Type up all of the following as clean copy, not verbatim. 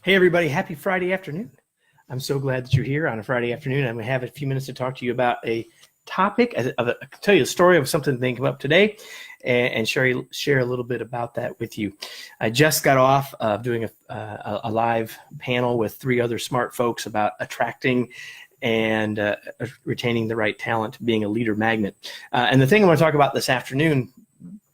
Hey, everybody. Happy Friday afternoon. I'm so glad that you're here on a Friday afternoon. I'm going to have a few minutes to talk to you about a topic. I'll tell you a story of something that came up today and share a little bit about that with you. I just got off of doing a live panel with 3 other smart folks about attracting and retaining the right talent, being a leader magnet. And the thing I want to talk about this afternoon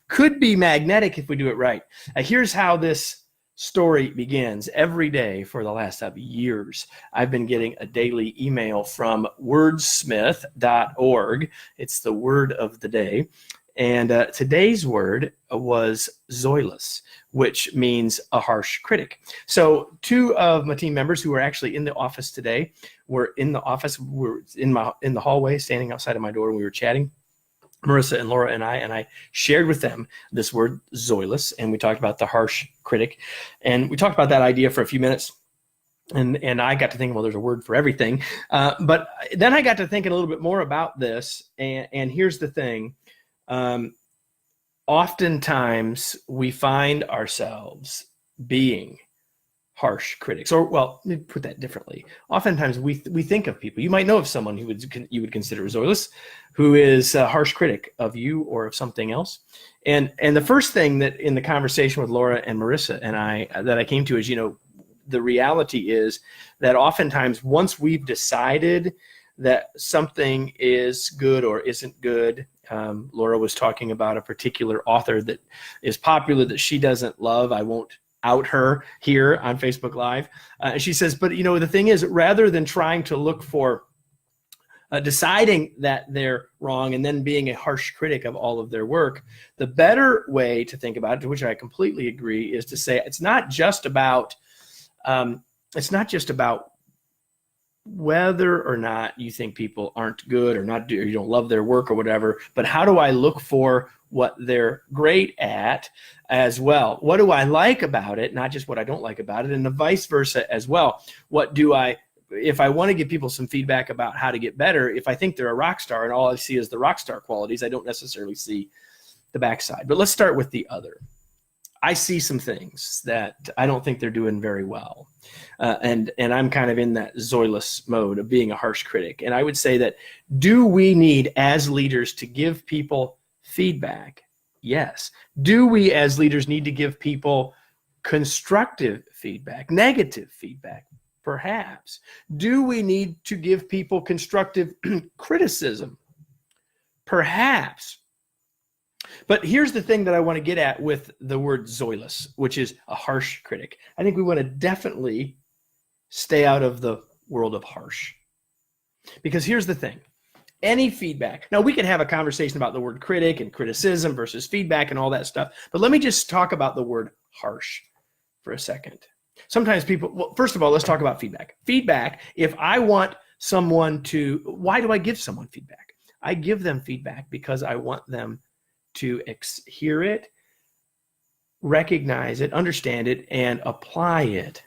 could be magnetic if we do it right. Here's how this story begins. Every day for the last years, I've been getting a daily email from wordsmith.org. It's the word of the day. And today's word was zoilus, which means a harsh critic. So 2 of my team members who are actually in the office today were in the office. We're in the hallway, standing outside of my door, and we were chatting. Marissa and Laura and I shared with them this word zoilus, and we talked about the harsh critic, and we talked about that idea for a few minutes, and I got to thinking, well, there's a word for everything, but then I got to thinking a little bit more about this, and here's the thing. Oftentimes we find ourselves being harsh critics, or well, let me put that differently. Oftentimes we think of people. You might know of someone who you would consider zoilus, who is a harsh critic of you or of something else. And the first thing that in the conversation with Laura and Marissa and I came to is, the reality is that oftentimes once we've decided that something is good or isn't good, Laura was talking about a particular author that is popular that she doesn't love. I won't out her here on Facebook Live. She says, but the thing is, rather than trying to look for deciding that they're wrong and then being a harsh critic of all of their work, the better way to think about it, to which I completely agree, is to say it's not just about whether or not you think people aren't good or not, or you don't love their work or whatever, but how do I look for what they're great at as well? What do I like about it, not just what I don't like about it, and the vice versa as well. If I want to give people some feedback about how to get better, if I think they're a rock star and all I see is the rock star qualities, I don't necessarily see the backside. But let's start with the other. I see some things that I don't think they're doing very well. And I'm kind of in that zoilus mode of being a harsh critic. And I would say that, do we need as leaders to give people feedback? Yes. Do we as leaders need to give people constructive feedback, negative feedback? Perhaps. Do we need to give people constructive criticism? Perhaps. But here's the thing that I want to get at with the word zoilus, which is a harsh critic. I think we want to definitely stay out of the world of harsh. Because here's the thing. Any feedback. Now, we can have a conversation about the word critic and criticism versus feedback and all that stuff. But let me just talk about the word harsh for a second. Sometimes people, first of all, let's talk about feedback. Feedback, if I want someone why do I give someone feedback? I give them feedback because I want them to hear it, recognize it, understand it, and apply it.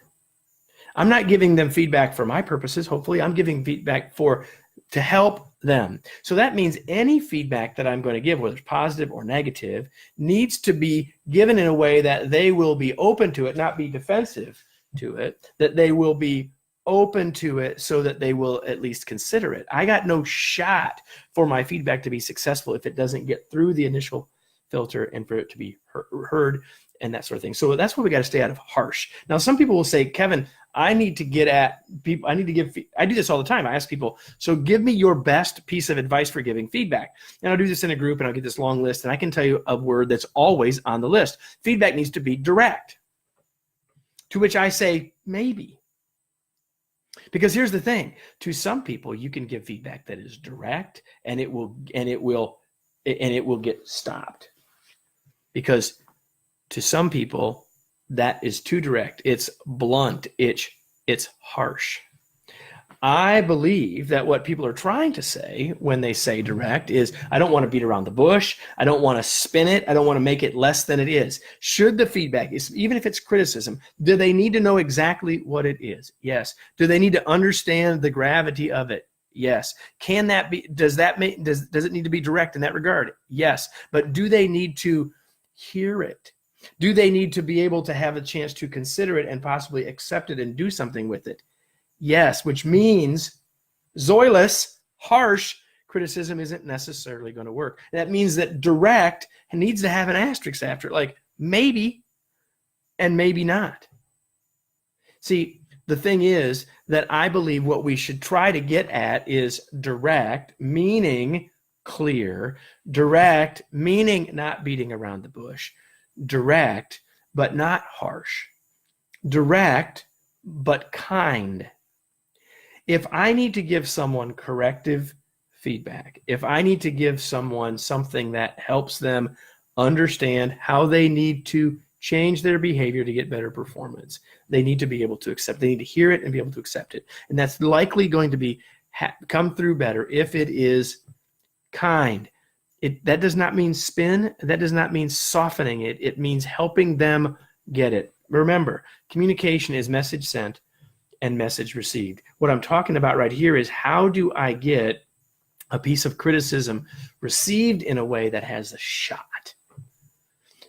I'm not giving them feedback for my purposes. Hopefully, I'm giving feedback to help them. So that means any feedback that I'm going to give, whether it's positive or negative, needs to be given in a way that they will be open to it, not be defensive to it, that they will be open to it so that they will at least consider it. I got no shot for my feedback to be successful if it doesn't get through the initial filter and for it to be heard and that sort of thing. So that's why we got to stay out of harsh. Now, some people will say, Kevin, I need to get at people. I do this all the time. I ask people, so give me your best piece of advice for giving feedback. And I'll do this in a group and I'll get this long list, and I can tell you a word that's always on the list. Feedback needs to be direct. To which I say, maybe. Because here's the thing, to some people you can give feedback that is direct and it will get stopped. Because to some people that is too direct, it's blunt, it's harsh. I believe that what people are trying to say when they say direct is, I don't want to beat around the bush. I don't want to spin it. I don't want to make it less than it is. Should the feedback, even if it's criticism, do they need to know exactly what it is? Yes. Do they need to understand the gravity of it? Yes. Can that be, does it need to be direct in that regard? Yes. But do they need to hear it? Do they need to be able to have a chance to consider it and possibly accept it and do something with it? Yes, which means zoilus, harsh criticism isn't necessarily going to work. That means that direct needs to have an asterisk after it, like maybe and maybe not. See, the thing is that I believe what we should try to get at is direct, meaning clear, direct, meaning not beating around the bush, direct, but not harsh, direct, but kind. If I need to give someone corrective feedback, if I need to give someone something that helps them understand how they need to change their behavior to get better performance, they need to be able to accept. They need to hear it and be able to accept it. And that's likely going to be come through better if it is kind. That does not mean spin. That does not mean softening it. It means helping them get it. Remember, communication is message sent and message received. What I'm talking about right here is how do I get a piece of criticism received in a way that has a shot?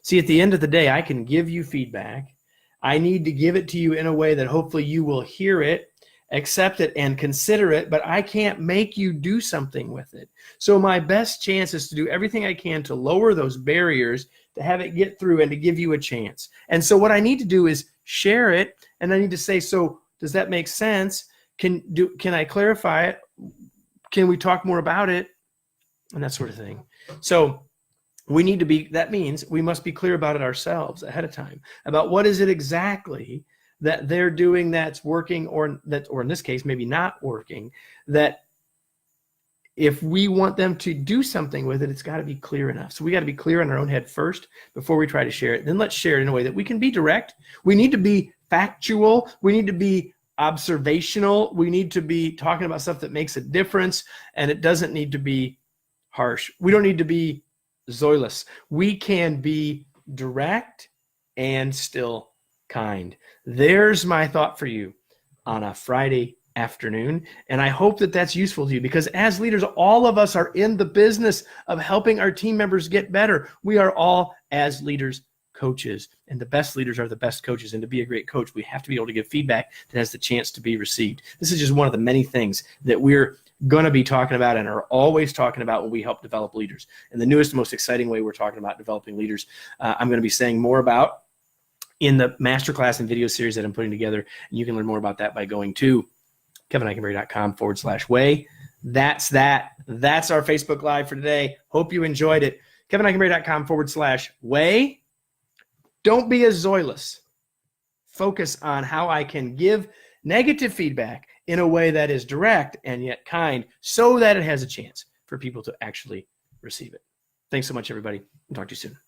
See, at the end of the day, I can give you feedback. I need to give it to you in a way that hopefully you will hear it, accept it, and consider it, but I can't make you do something with it. So my best chance is to do everything I can to lower those barriers, to have it get through and to give you a chance. And so what I need to do is share it, and I need to say, so does that make sense? Can I clarify it? Can we talk more about it? And that sort of thing. So we need to be, that means we must be clear about it ourselves ahead of time, about what is it exactly that they're doing that's working, or in this case, maybe not working, that if we want them to do something with it, it's got to be clear enough. So we got to be clear in our own head first before we try to share it. Then let's share it in a way that we can be direct. We need to be factual. We need to be observational. We need to be talking about stuff that makes a difference, and it doesn't need to be harsh. We don't need to be zoilus. We can be direct and still kind. There's my thought for you on a Friday afternoon, and I hope that that's useful to you, because as leaders, all of us are in the business of helping our team members get better. We are all, as leaders, coaches, and the best leaders are the best coaches. And to be a great coach, we have to be able to give feedback that has the chance to be received. This is just one of the many things that we're going to be talking about and are always talking about when we help develop leaders. And the newest, most exciting way we're talking about developing leaders, I'm going to be saying more about in the masterclass and video series that I'm putting together. And you can learn more about that by going to kevineikenberry.com/way. That's that. That's our Facebook Live for today. Hope you enjoyed it. kevineikenberry.com/way. Don't be a zoilus. Focus on how I can give negative feedback in a way that is direct and yet kind, so that it has a chance for people to actually receive it. Thanks so much, everybody. I'll talk to you soon.